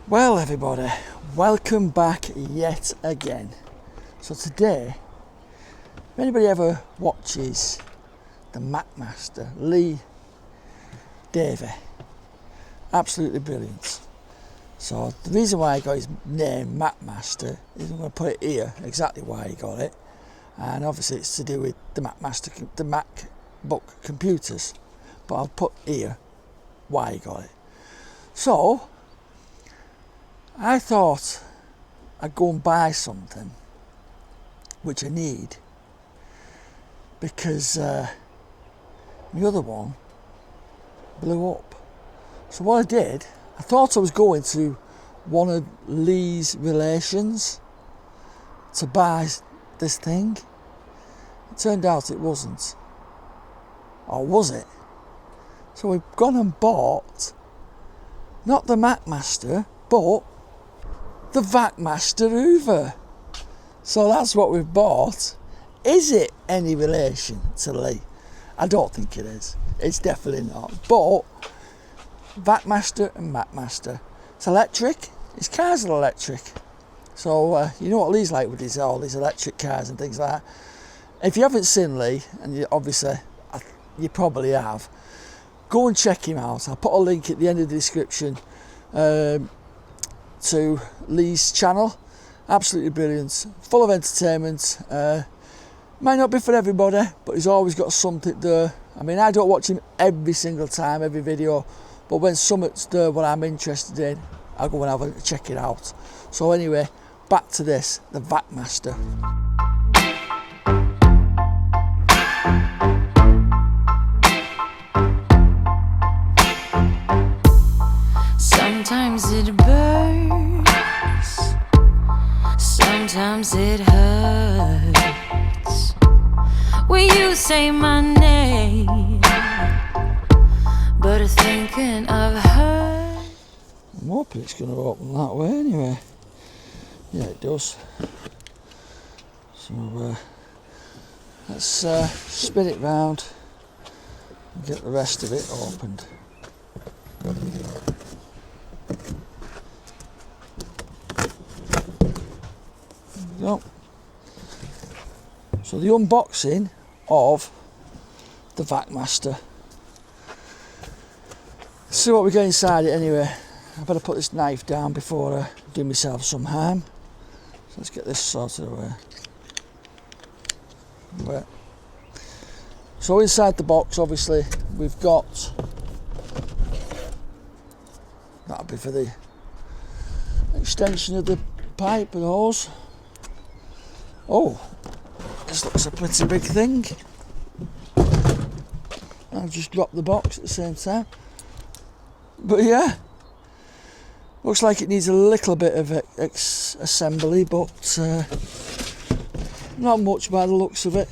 Well everybody, welcome back yet again. So today, if anybody ever watches the VacMaster, Lee Davey, absolutely brilliant. So the reason why I got his name VacMaster is I'm going to put it here, exactly why he got it. And obviously it's to do with the VacMaster, the MacBook computers. But I'll put here why he got it. So, I thought I'd go and buy something which I need because the other one blew up. So what I did, I thought I was going to one of Lee's relations to buy this thing. It turned out it wasn't. Or was it? So we've gone and bought not the VacMaster, but the VacMaster Hoover. So that's what we've bought. Is it any relation to Lee? I don't think it is. It's definitely not. But VacMaster and VacMaster. It's electric. His cars are electric. So you know what Lee's like with all these electric cars and things like that. If you haven't seen Lee, and you probably have, go and check him out. I'll put a link at the end of the description to Lee's channel. Absolutely brilliant, full of entertainment. Might not be for everybody, but he's always got something there. I mean, I don't watch him every single time, every video, but when something's there what I'm interested in, I'll go and have a check it out. So anyway, back to this, the VacMaster. Sometimes it burns, sometimes it hurts when you say my name, but I'm thinking of her. I'm hoping it's going to open that way anyway. Yeah, it does. So let's spin it round and get the rest of it opened. Go. So the unboxing of the VacMaster. Let's see what we get inside it anyway. I better put this knife down before I do myself some harm. So let's get this sorted away. Right. So inside the box, obviously, we've got, that'll be for the extension of the pipe and hose. Oh, this looks a pretty big thing. I've just dropped the box at the same time. But yeah, looks like it needs a little bit of assembly, but not much by the looks of it.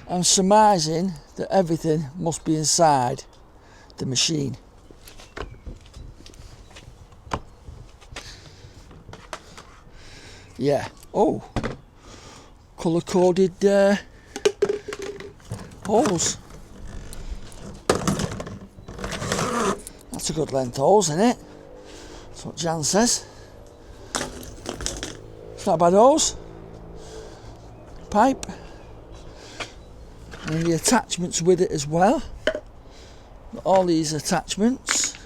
I'm surmising that everything must be inside the machine. Yeah. Oh, colour-coded hose. That's a good length hose, isn't it? That's what Jan says. It's not a bad hose. Pipe. And the attachments with it as well. All these attachments.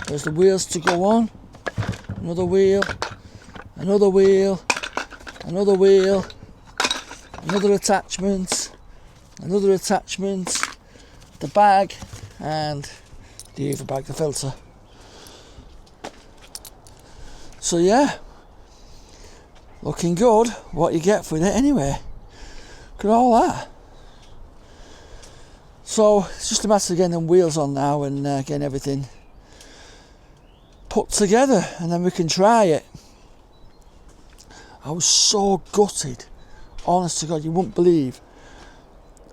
There's the wheels to go on. Another wheel. Another wheel. Another wheel. Another attachment. Another attachment. The bag. And the Hoover bag, the filter. So yeah, looking good. What you get for it anyway. Look at all that. So it's just a matter of getting them wheels on now and getting everything put together, and then we can try it. I was so gutted, honest to God, you wouldn't believe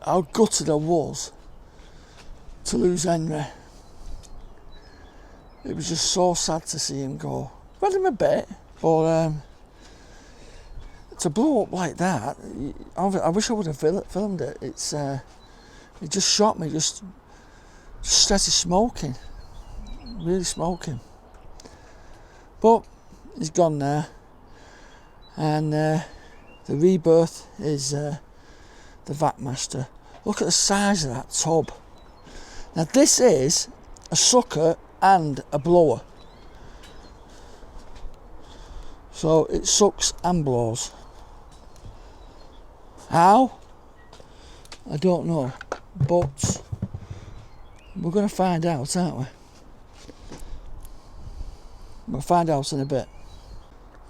how gutted I was to lose Henry. It was just so sad to see him go. Read him a bit, but to blow up like that, I wish I would have filmed it. It just shot me, just started smoking, really smoking. But it's gone now, and the rebirth is the VacMaster. Look at the size of that tub. Now this is a sucker and a blower, so it sucks and blows. How? I don't know, but we're going to find out, aren't we? We'll find out in a bit.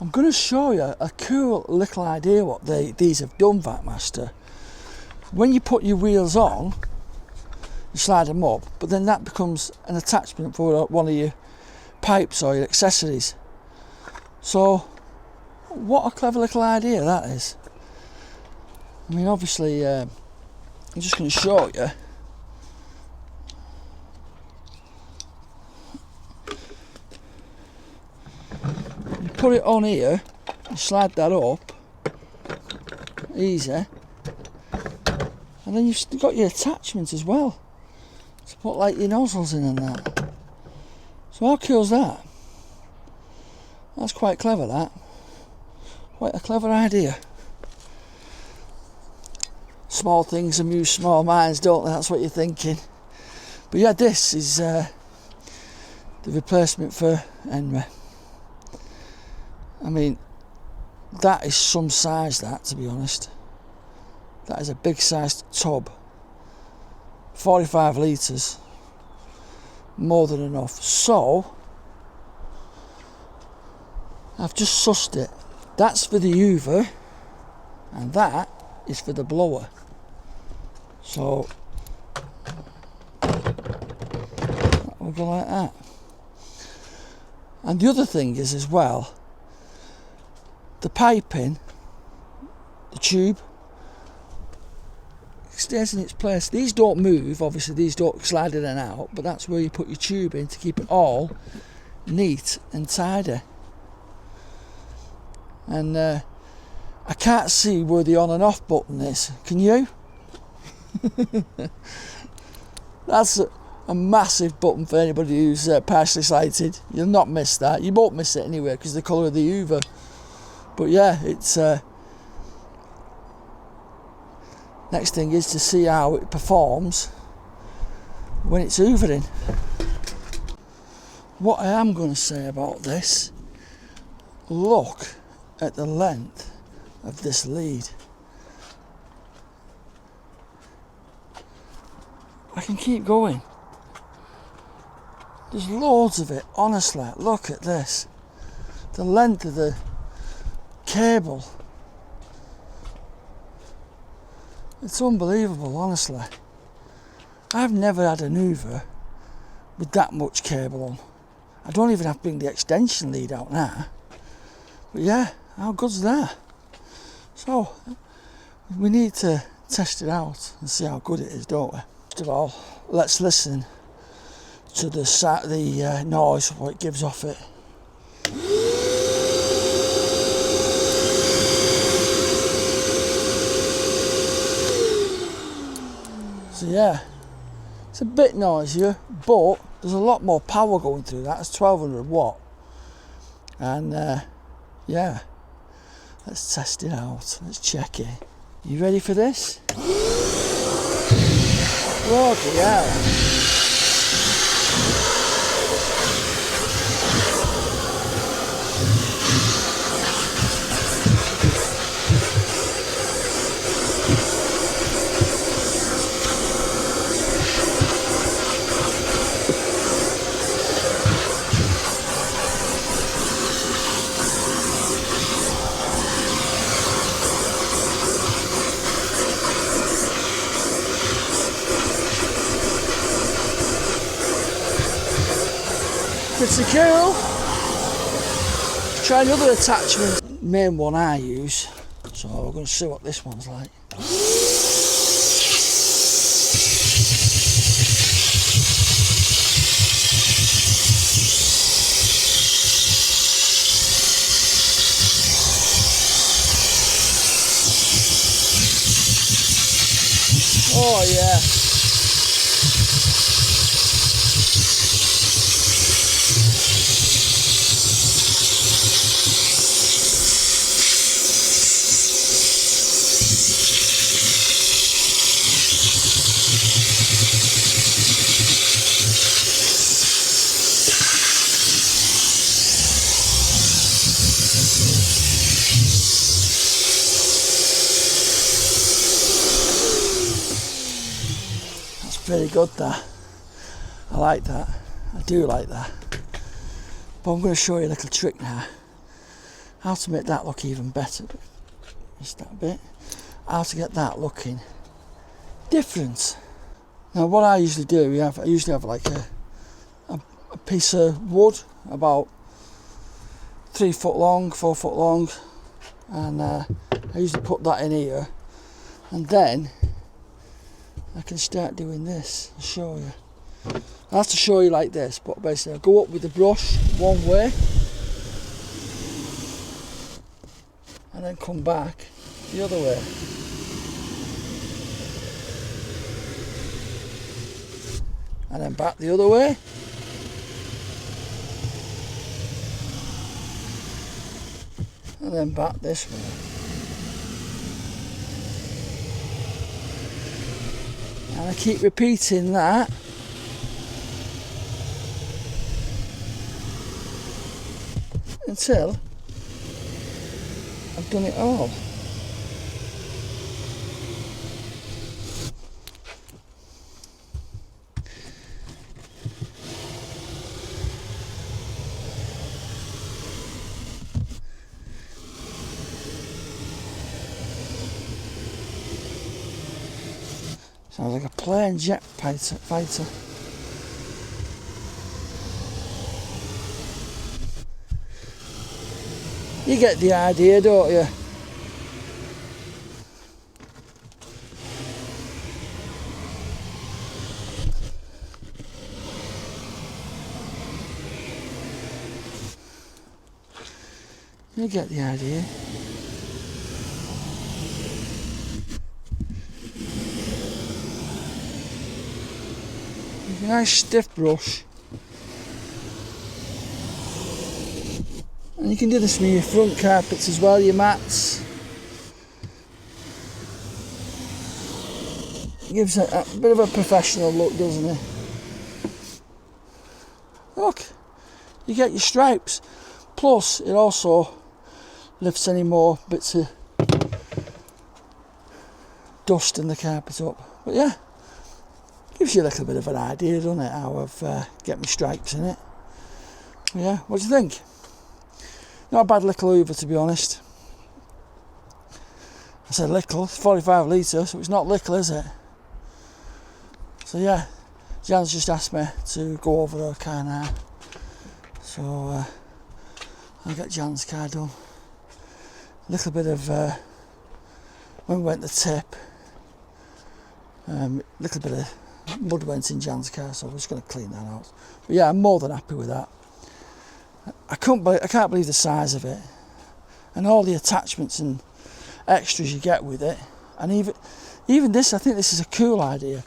I'm going to show you a cool little idea what these have done, VacMaster. When you put your wheels on, you slide them up, but then that becomes an attachment for one of your pipes or your accessories. So, what a clever little idea that is. I mean, obviously, I'm just going to show you. You put it on here, you slide that up, easy, and then you've got your attachment as well to put like your nozzles in and that. So how cool is that? That's quite clever, that. Quite a clever idea. Small things amuse small minds, don't they? That's what you're thinking. But yeah, this is the replacement for Henry. I mean, that is some size, that, to be honest. That is a big sized tub. 45 litres. More than enough. So, I've just sussed it. That's for the Hoover, and that is for the blower. So, that will go like that. And the other thing is as well, the piping, the tube, stays in its place. These don't move, obviously these don't slide in and out, but that's where you put your tube in to keep it all neat and tidy. And I can't see where the on and off button is. Can you? That's a massive button for anybody who's partially sighted. You'll not miss that. You won't miss it anyway because the colour of the Hoover. But yeah, it's next thing is to see how it performs when it's hoovering. What I am going to say about this, look at the length of this lead. I can keep going. There's loads of it, honestly. Look at this. The length of the cable. It's unbelievable, honestly. I've never had an Hoover with that much cable on. I don't even have to bring the extension lead out now. But yeah, how good's that? So, we need to test it out and see how good it is, don't we? First of all, let's listen to the noise, what it gives off it. So yeah, it's a bit noisier, but there's a lot more power going through that. It's 1200 watt. And yeah, let's test it out. Let's check it. You ready for this? Bloody hell. Pretty cool. Try another attachment, main one I use. So we're going to see what this one's like. Oh yeah. very good, that. I like that. I do like that. But I'm going to show you a little trick now. How to make that look even better. Just that bit. How to get that looking different. Now what I usually do, I usually have like a piece of wood about 3 foot long, 4 foot long, and I usually put that in here, and then I can start doing this. I'll show you. I have to show you like this, but basically I go up with the brush one way and then come back the other way. And then back the other way. And then back this way. And I keep repeating that until I've done it all. Sounds like a plane jet fighter. You get the idea, don't you? You get the idea. A nice stiff brush, and you can do this with your front carpets as well, your mats. It gives a bit of a professional look, doesn't it? Look, you get your stripes, plus it also lifts any more bits of dust in the carpet up. But yeah, gives you a little bit of an idea, doesn't it, how I've get my stripes in it. Yeah, what do you think? Not a bad little Hoover, to be honest. I said little, it's 45 litre, so it's not little, is it? So yeah, Jan's just asked me to go over her car now. So I'll get Jan's car done. A little bit of, when we went to tip, little bit of mud went in Jan's car, so we're just going to clean that out. But yeah, I'm more than happy with that. I can't believe the size of it, and all the attachments and extras you get with it. And even this, I think this is a cool idea,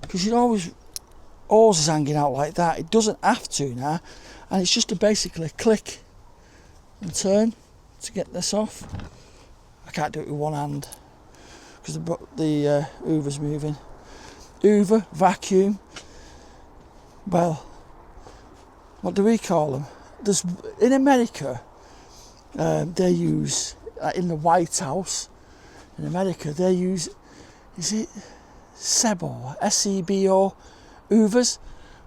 because you always hoses hanging out like that. It doesn't have to now, and it's just to basically click and turn to get this off. I can't do it with one hand because the Hoover's moving. Hoover, vacuum, well, what do we call them? In America, they use, in the White House, in America, they use, is it Sebo, S-E-B-O, Hoovers,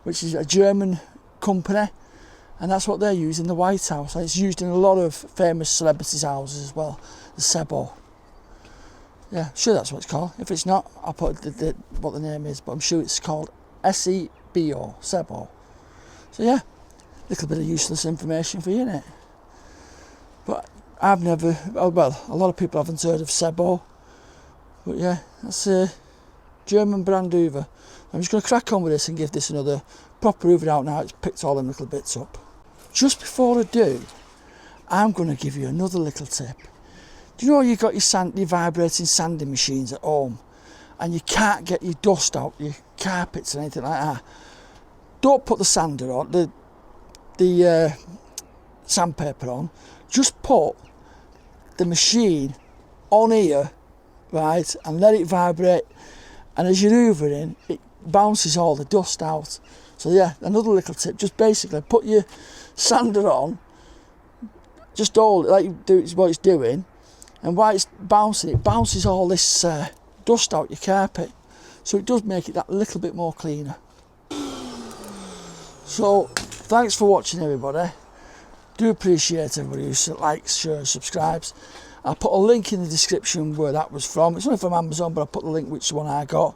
which is a German company, and that's what they use in the White House, and it's used in a lot of famous celebrities' houses as well, the Sebo. Yeah, sure that's what it's called. If it's not, I'll put what the name is, but I'm sure it's called S-E-B-O, Sebo. So yeah, a little bit of useless information for you, innit? But I've never, well, a lot of people haven't heard of Sebo. But yeah, that's a German brand Hoover. I'm just going to crack on with this and give this another proper Hoover out now. It's picked all them little bits up. Just before I do, I'm going to give you another little tip. Do you know you've got your vibrating sanding machines at home and you can't get your dust out, your carpets and anything like that? Don't put the sander on, the sandpaper on. Just put the machine on here, right, and let it vibrate. And as you're hoovering, it bounces all the dust out. So yeah, another little tip, just basically put your sander on, just hold it like you do what it's doing, and while it's bouncing, it bounces all this dust out your carpet. So it does make it that little bit more cleaner. So thanks for watching, everybody. Do appreciate everybody who likes, shares, subscribes. I'll put a link in the description where that was from. It's only from Amazon, but I'll put the link which one I got.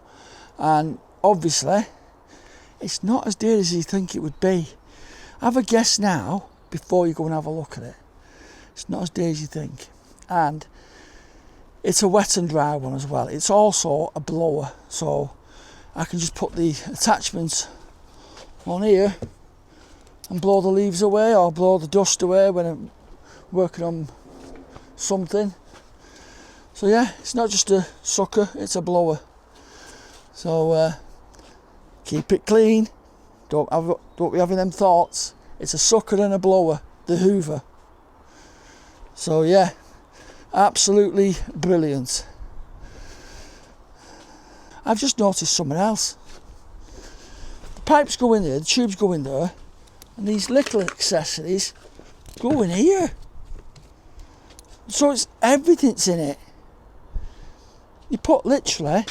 And obviously, it's not as dear as you think it would be. Have a guess now before you go and have a look at it. It's not as dear as you think. And it's a wet and dry one as well. It's also a blower, so I can just put the attachments on here and blow the leaves away or blow the dust away when I'm working on something. So yeah, it's not just a sucker, it's a blower. So keep it clean. Don't be having them thoughts. It's a sucker and a blower, the Hoover. So yeah, absolutely brilliant. I've just noticed something else. The pipes go in there, the tubes go in there, and these little accessories go in here. So it's everything's in it. You put literally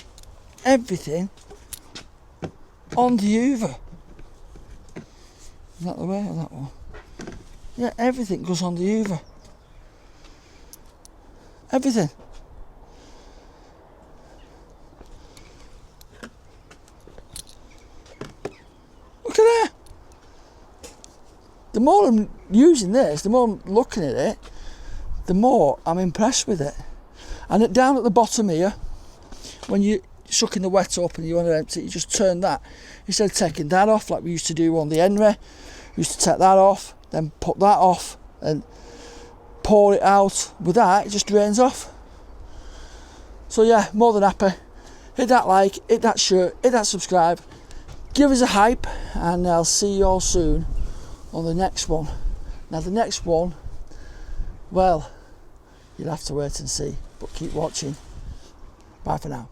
everything on the Hoover. Is that the way or that one? Yeah, everything goes on the Hoover. Everything. Look at that. The more I'm using this, the more I'm looking at it, the more I'm impressed with it. And down at the bottom here, when you're sucking the wet up and you want to empty it, you just turn that. Instead of taking that off like we used to do on the Henry, we used to take that off, then put that off and pour it out. With that, it just drains off. So yeah, more than happy. Hit that like, hit that share, hit that subscribe, give us a hype, and I'll see you all soon on the next one. Now the next one, well, you'll have to wait and see, but keep watching. Bye for now.